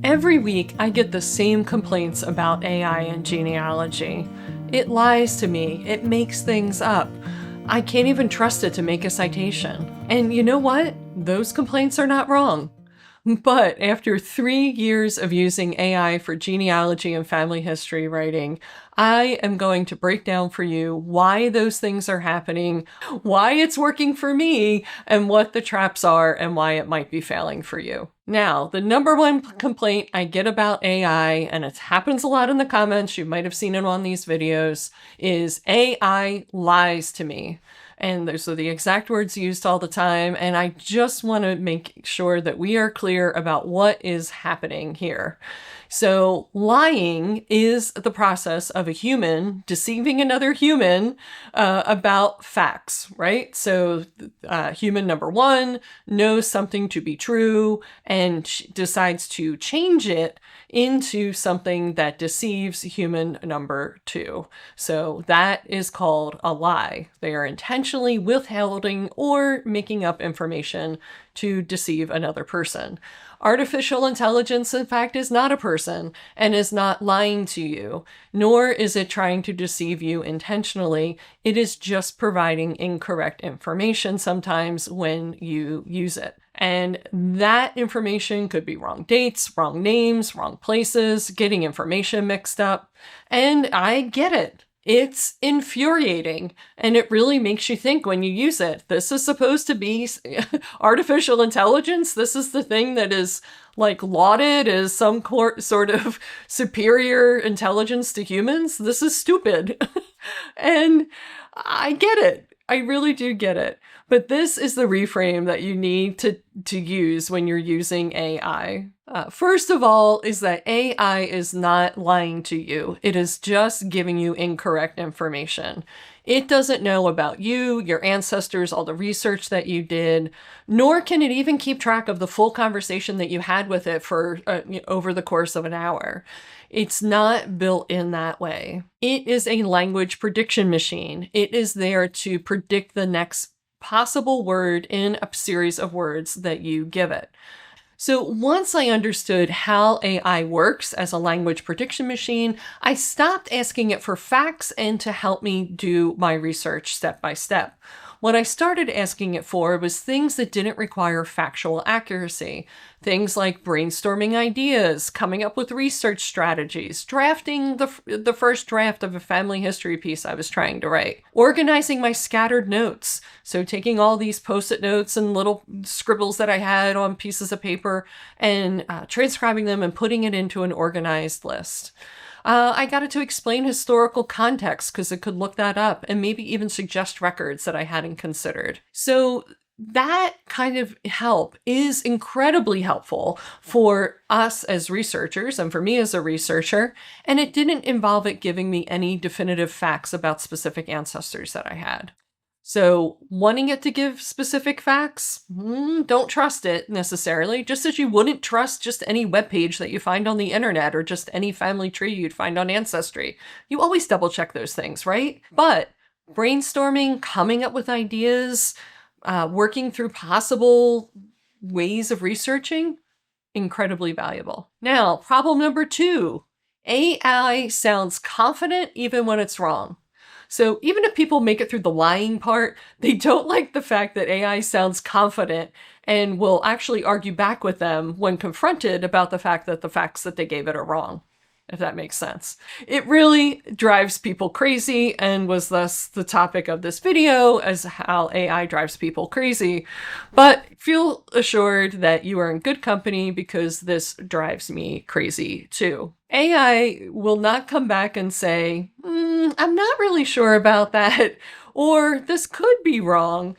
Every week, I get the same complaints about AI and genealogy. It lies to me. It makes things up. I can't even trust it to make a citation. And you know what? Those complaints are not wrong. But after 3 years of using AI for genealogy and family history writing, I am going to break down for you why those things are happening, why it's working for me, and what the traps are and why it might be failing for you. Now, the number one complaint I get about AI, and it happens a lot in the comments, you might have seen it on these videos, is AI lies to me. And those are the exact words used all the time. And I just want to make sure that we are clear about what is happening here. So lying is the process of a human deceiving another human about facts, right? So human number one knows something to be true and decides to change it into something that deceives human number two. So that is called a lie. They are intentionally withholding or making up information to deceive another person. Artificial intelligence, in fact, is not a person and is not lying to you, nor is it trying to deceive you intentionally. It is just providing incorrect information sometimes when you use it. And that information could be wrong dates, wrong names, wrong places, getting information mixed up. And I get it. It's infuriating, and it really makes you think when you use it. This is supposed to be artificial intelligence. This is the thing that is like lauded as some sort of superior intelligence to humans. This is stupid. And I get it. I really do get it. But this is the reframe that you need to use when you're using AI. First of all, is that AI is not lying to you. It is just giving you incorrect information. It doesn't know about you, your ancestors, all the research that you did, nor can it even keep track of the full conversation that you had with it for over the course of an hour. It's not built in that way. It is a language prediction machine. It is there to predict the next possible word in a series of words that you give it. So once I understood how AI works as a language prediction machine, I stopped asking it for facts and to help me do my research step by step. What I started asking it for was things that didn't require factual accuracy. Things like brainstorming ideas, coming up with research strategies, drafting the first draft of a family history piece I was trying to write, organizing my scattered notes. So taking all these post-it notes and little scribbles that I had on pieces of paper and transcribing them and putting it into an organized list. I got it to explain historical context because it could look that up and maybe even suggest records that I hadn't considered. So that kind of help is incredibly helpful for us as researchers and for me as a researcher. And it didn't involve it giving me any definitive facts about specific ancestors that I had. So wanting it to give specific facts, don't trust it necessarily, just as you wouldn't trust just any webpage that you find on the internet or just any family tree you'd find on Ancestry. You always double check those things, right? But brainstorming, coming up with ideas, working through possible ways of researching, incredibly valuable. Now, problem number 2, AI sounds confident even when it's wrong. So even if people make it through the lying part, they don't like the fact that AI sounds confident and will actually argue back with them when confronted about the fact that the facts that they gave it are wrong, if that makes sense. It really drives people crazy and was thus the topic of this video, as how AI drives people crazy. But feel assured that you are in good company because this drives me crazy too. AI will not come back and say, I'm not really sure about that, or this could be wrong.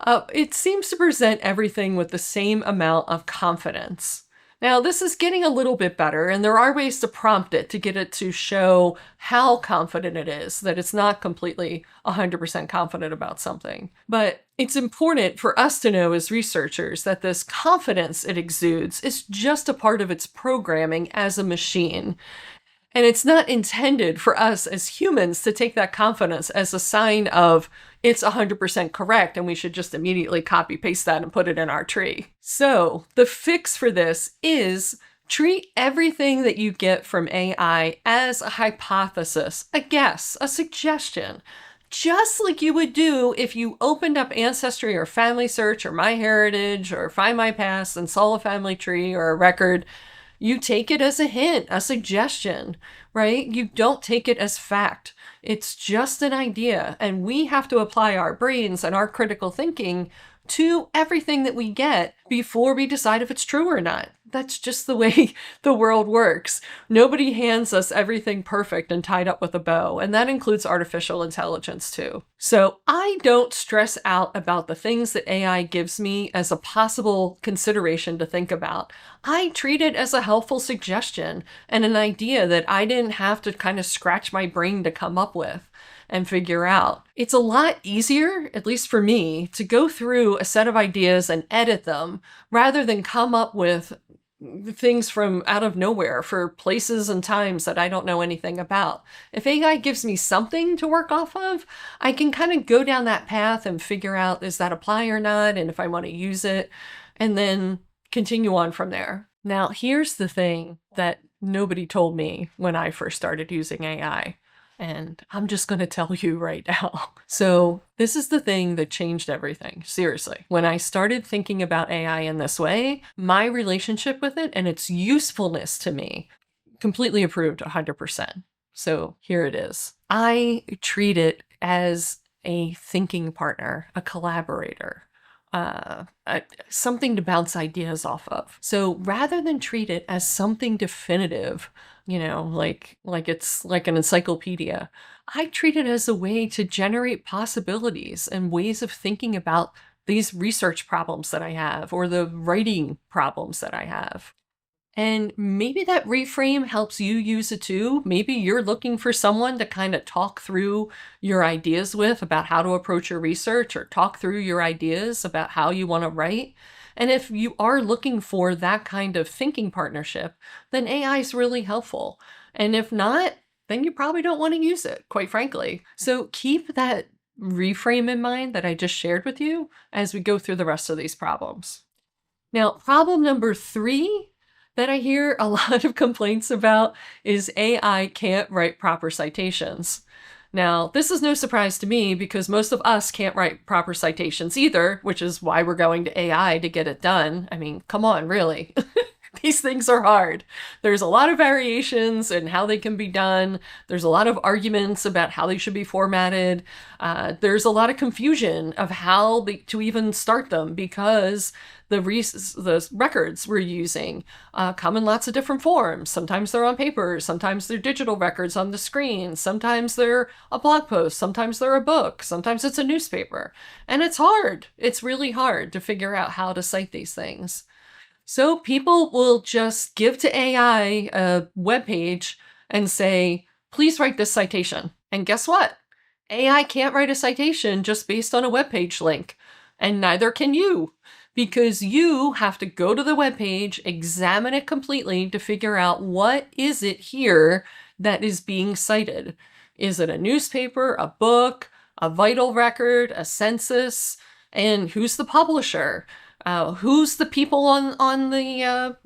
It seems to present everything with the same amount of confidence. Now, this is getting a little bit better, and there are ways to prompt it to get it to show how confident it is, that it's not completely 100% confident about something. But it's important for us to know as researchers that this confidence it exudes is just a part of its programming as a machine. And it's not intended for us as humans to take that confidence as a sign of it's 100% correct and we should just immediately copy paste that and put it in our tree. So the fix for this is Treat everything that you get from AI as a hypothesis, a guess, a suggestion, just like you would do if you opened up Ancestry or Family Search or MyHeritage or Find My Past and saw a family tree or a record. You take it as a hint, a suggestion, right? You don't take it as fact. It's just an idea, and we have to apply our brains and our critical thinking to everything that we get before we decide if it's true or not. That's just the way the world works. Nobody hands us everything perfect and tied up with a bow, and that includes artificial intelligence too. So I don't stress out about the things that AI gives me as a possible consideration to think about. I treat it as a helpful suggestion and an idea that I didn't have to kind of scratch my brain to come up with and figure out. It's a lot easier, at least for me, to go through a set of ideas and edit them rather than come up with things from out of nowhere for places and times that I don't know anything about. If AI gives me something to work off of, I can kind of go down that path and figure out, is that apply or not, and if I want to use it, and then continue on from there. Now, here's the thing that nobody told me when I first started using AI. And I'm just going to tell you right now. So this is the thing that changed everything. Seriously. When I started thinking about AI in this way, my relationship with it and its usefulness to me completely improved 100%. So here it is. I treat it as a thinking partner, a collaborator, something to bounce ideas off of. So rather than treat it as something definitive, like it's like an encyclopedia, I treat it as a way to generate possibilities and ways of thinking about these research problems that I have or the writing problems that I have. And maybe that reframe helps you use it too. Maybe you're looking for someone to kind of talk through your ideas with about how to approach your research or talk through your ideas about how you want to write. And if you are looking for that kind of thinking partnership, then AI is really helpful. And if not, then you probably don't want to use it, quite frankly. So keep that reframe in mind that I just shared with you as we go through the rest of these problems. Now, problem number 3 that I hear a lot of complaints about is AI can't write proper citations. Now, this is no surprise to me because most of us can't write proper citations either, which is why we're going to AI to get it done. I mean, come on, really. These things are hard. There's a lot of variations in how they can be done. There's a lot of arguments about how they should be formatted. There's a lot of confusion of how to even start them because the records we're using come in lots of different forms. Sometimes they're on paper, sometimes they're digital records on the screen, sometimes they're a blog post, sometimes they're a book, sometimes it's a newspaper. And it's hard. It's really hard to figure out how to cite these things. So people will just give to AI a web page and say, please write this citation. And guess what? AI can't write a citation just based on a web page link. And neither can you, because you have to go to the web page, examine it completely to figure out what is it here that is being cited. Is it a newspaper, a book, a vital record, a census? And who's the publisher? Who's the people on the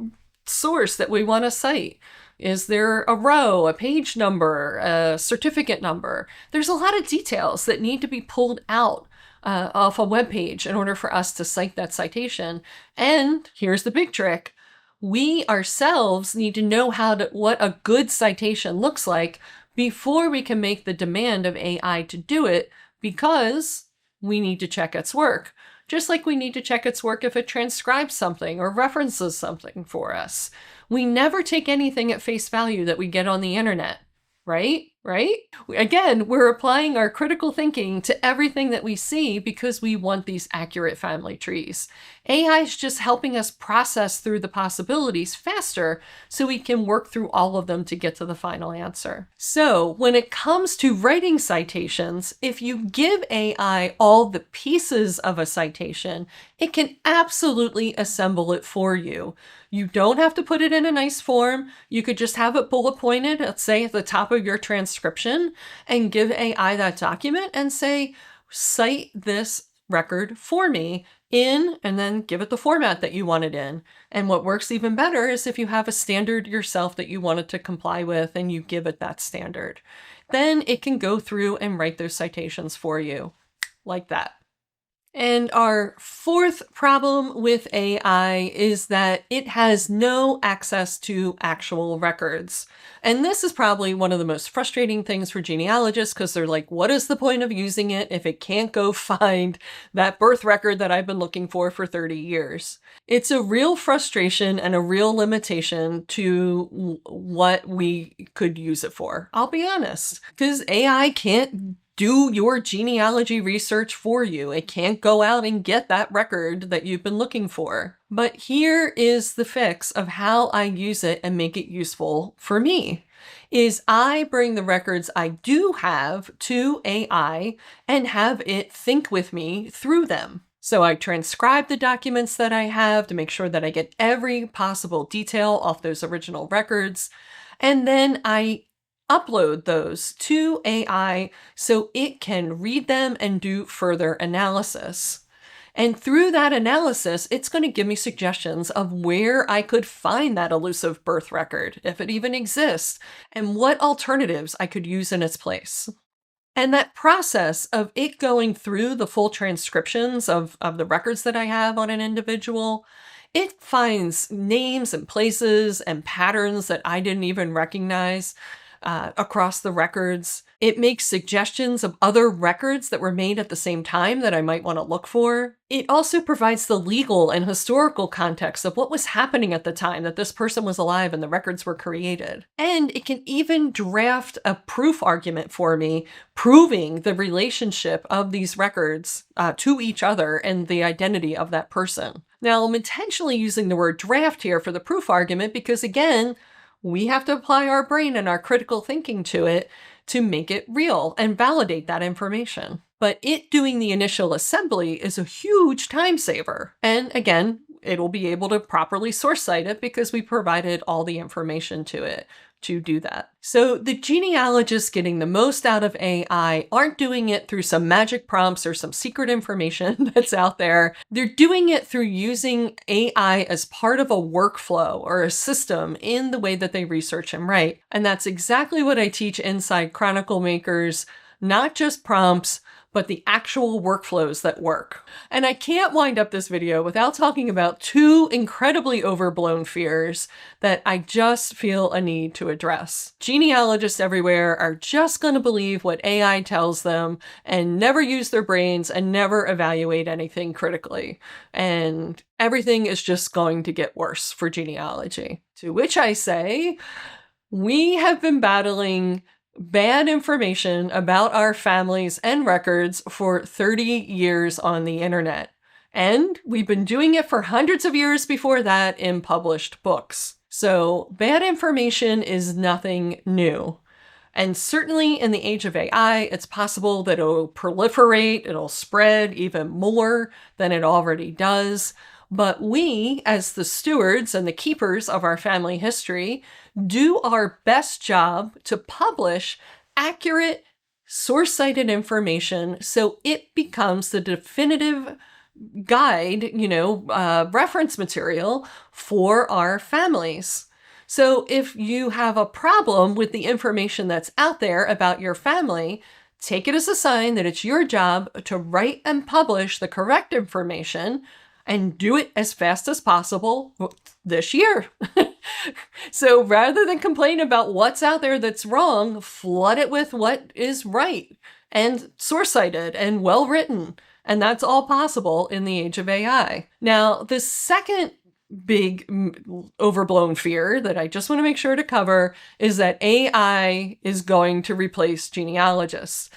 source that we want to cite? Is there a row, a page number, a certificate number? There's a lot of details that need to be pulled out off a web page in order for us to cite that citation. And here's the big trick. We ourselves need to know what a good citation looks like before we can make the demand of AI to do it, because we need to check its work. Just like we need to check its work if it transcribes something or references something for us. We never take anything at face value that we get on the internet, right? Again, we're applying our critical thinking to everything that we see because we want these accurate family trees. AI is just helping us process through the possibilities faster so we can work through all of them to get to the final answer. So when it comes to writing citations, if you give AI all the pieces of a citation, it can absolutely assemble it for you. You don't have to put it in a nice form. You could just have it bullet pointed, let's say at the top of your transcription, and give AI that document and say, cite this record for me in, and then give it the format that you want it in. And what works even better is if you have a standard yourself that you want it to comply with and you give it that standard. Then it can go through and write those citations for you like that. And our fourth problem with AI is that it has no access to actual records. And this is probably one of the most frustrating things for genealogists, because they're like, what is the point of using it if it can't go find that birth record that I've been looking for 30 years? It's a real frustration and a real limitation to what we could use it for. I'll be honest, because AI can't do your genealogy research for you. It can't go out and get that record that you've been looking for. But here is the fix of how I use it and make it useful for me. Is I bring the records I do have to AI and have it think with me through them. So I transcribe the documents that I have to make sure that I get every possible detail off those original records. And then I upload those to AI so it can read them and do further analysis. And through that analysis, it's going to give me suggestions of where I could find that elusive birth record, if it even exists, and what alternatives I could use in its place. And that process of it going through the full transcriptions of the records that I have on an individual, it finds names and places and patterns that I didn't even recognize across the records. It makes suggestions of other records that were made at the same time that I might want to look for. It also provides the legal and historical context of what was happening at the time that this person was alive and the records were created. And it can even draft a proof argument for me, proving the relationship of these records to each other and the identity of that person. Now, I'm intentionally using the word draft here for the proof argument because, again, we have to apply our brain and our critical thinking to it to make it real and validate that information. But it doing the initial assembly is a huge time saver. And again, it'll be able to properly source cite it because we provided all the information to it to do that. So the genealogists getting the most out of AI aren't doing it through some magic prompts or some secret information that's out there. They're doing it through using AI as part of a workflow or a system in the way that they research and write. And that's exactly what I teach inside Chronicle Makers, not just prompts, but the actual workflows that work. And I can't wind up this video without talking about two incredibly overblown fears that I just feel a need to address. Genealogists everywhere are just going to believe what AI tells them and never use their brains and never evaluate anything critically. And everything is just going to get worse for genealogy. To which I say, we have been battling bad information about our families and records for 30 years on the internet. And we've been doing it for hundreds of years before that in published books. So bad information is nothing new. And certainly in the age of AI, it's possible that it'll proliferate, it'll spread even more than it already does. But we, as the stewards and the keepers of our family history, do our best job to publish accurate, source-cited information so it becomes the definitive guide, reference material for our families. So if you have a problem with the information that's out there about your family, take it as a sign that it's your job to write and publish the correct information and do it as fast as possible this year. So rather than complain about what's out there that's wrong, flood it with what is right and source-cited and well-written. And that's all possible in the age of AI. Now, the second big overblown fear that I just want to make sure to cover is that AI is going to replace genealogists.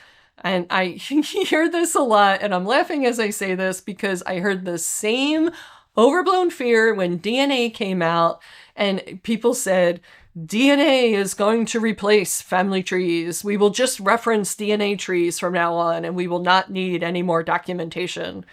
And I hear this a lot, and I'm laughing as I say this because I heard the same overblown fear when DNA came out, and people said, DNA is going to replace family trees. We will just reference DNA trees from now on, and we will not need any more documentation.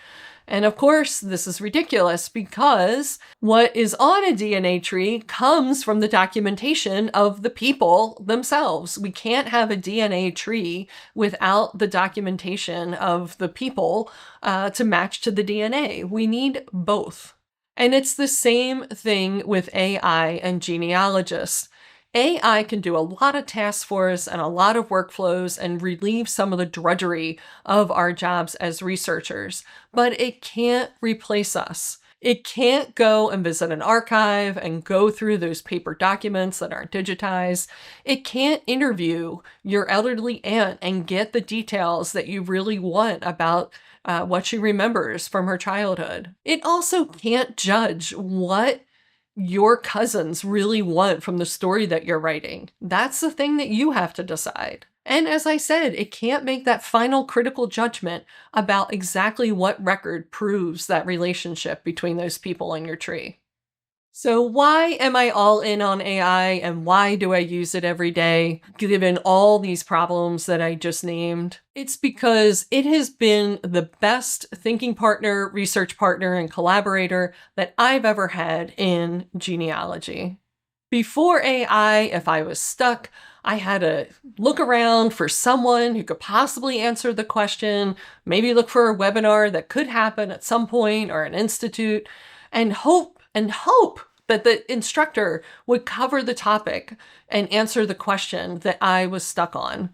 And of course, this is ridiculous because what is on a DNA tree comes from the documentation of the people themselves. We can't have a DNA tree without the documentation of the people to match to the DNA. We need both. And it's the same thing with AI and genealogists. AI can do a lot of tasks for us and a lot of workflows and relieve some of the drudgery of our jobs as researchers, but it can't replace us. It can't go and visit an archive and go through those paper documents that aren't digitized. It can't interview your elderly aunt and get the details that you really want about what she remembers from her childhood. It also can't judge what your cousins really want from the story that you're writing. That's the thing that you have to decide. And as I said, it can't make that final critical judgment about exactly what record proves that relationship between those people in your tree. So why am I all in on AI and why do I use it every day, given all these problems that I just named? It's because it has been the best thinking partner, research partner, and collaborator that I've ever had in genealogy. Before AI, if I was stuck, I had to look around for someone who could possibly answer the question, maybe look for a webinar that could happen at some point or an institute, and hope that the instructor would cover the topic and answer the question that I was stuck on.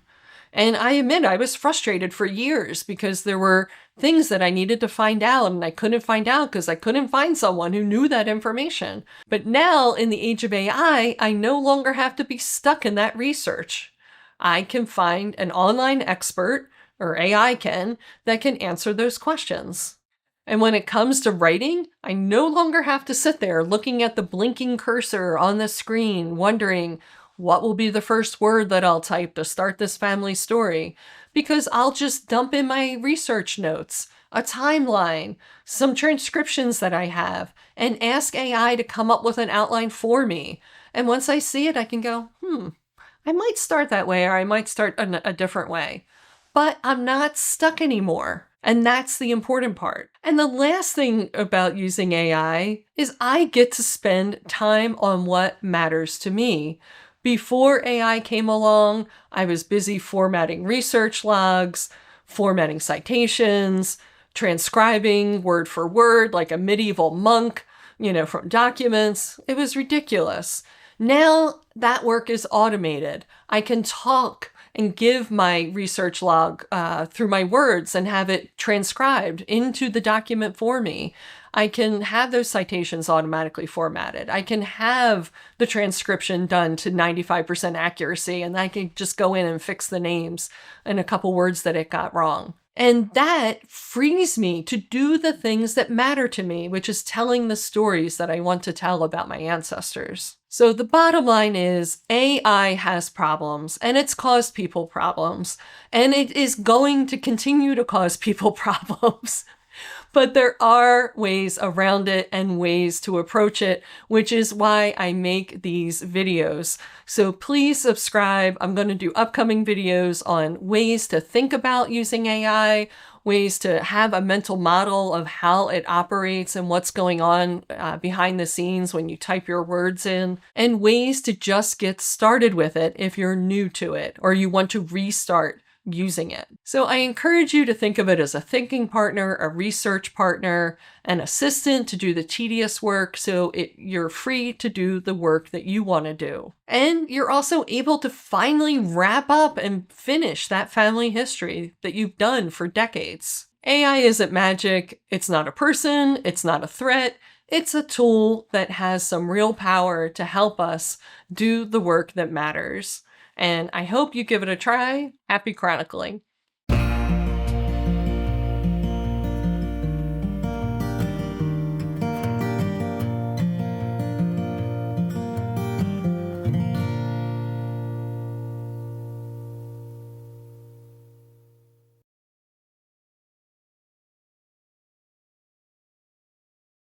And I admit I was frustrated for years because there were things that I needed to find out and I couldn't find out because I couldn't find someone who knew that information. But now in the age of AI, I no longer have to be stuck in that research. I can find an online expert, or AI can, that can answer those questions. And when it comes to writing, I no longer have to sit there looking at the blinking cursor on the screen, wondering what will be the first word that I'll type to start this family story, because I'll just dump in my research notes, a timeline, some transcriptions that I have, and ask AI to come up with an outline for me. And once I see it, I can go, I might start that way, or I might start a different way. But I'm not stuck anymore. And that's the important part. And the last thing about using AI is I get to spend time on what matters to me. Before AI came along, I was busy formatting research logs, formatting citations, transcribing word for word like a medieval monk, from documents. It was ridiculous. Now that work is automated. I can talk and give my research log through my words and have it transcribed into the document for me. I can have those citations automatically formatted. I can have the transcription done to 95% accuracy, and I can just go in and fix the names and a couple words that it got wrong. And that frees me to do the things that matter to me, which is telling the stories that I want to tell about my ancestors. So the bottom line is AI has problems, and it's caused people problems, and it is going to continue to cause people problems. But there are ways around it and ways to approach it, which is why I make these videos. So please subscribe. I'm going to do upcoming videos on ways to think about using AI, ways to have a mental model of how it operates and what's going on behind the scenes when you type your words in, and ways to just get started with it if you're new to it or you want to restart using it. So I encourage you to think of it as a thinking partner, a research partner, an assistant to do the tedious work so you're free to do the work that you want to do. And you're also able to finally wrap up and finish that family history that you've done for decades. AI isn't magic. It's not a person. It's not a threat. It's a tool that has some real power to help us do the work that matters. And I hope you give it a try. Happy chronicling.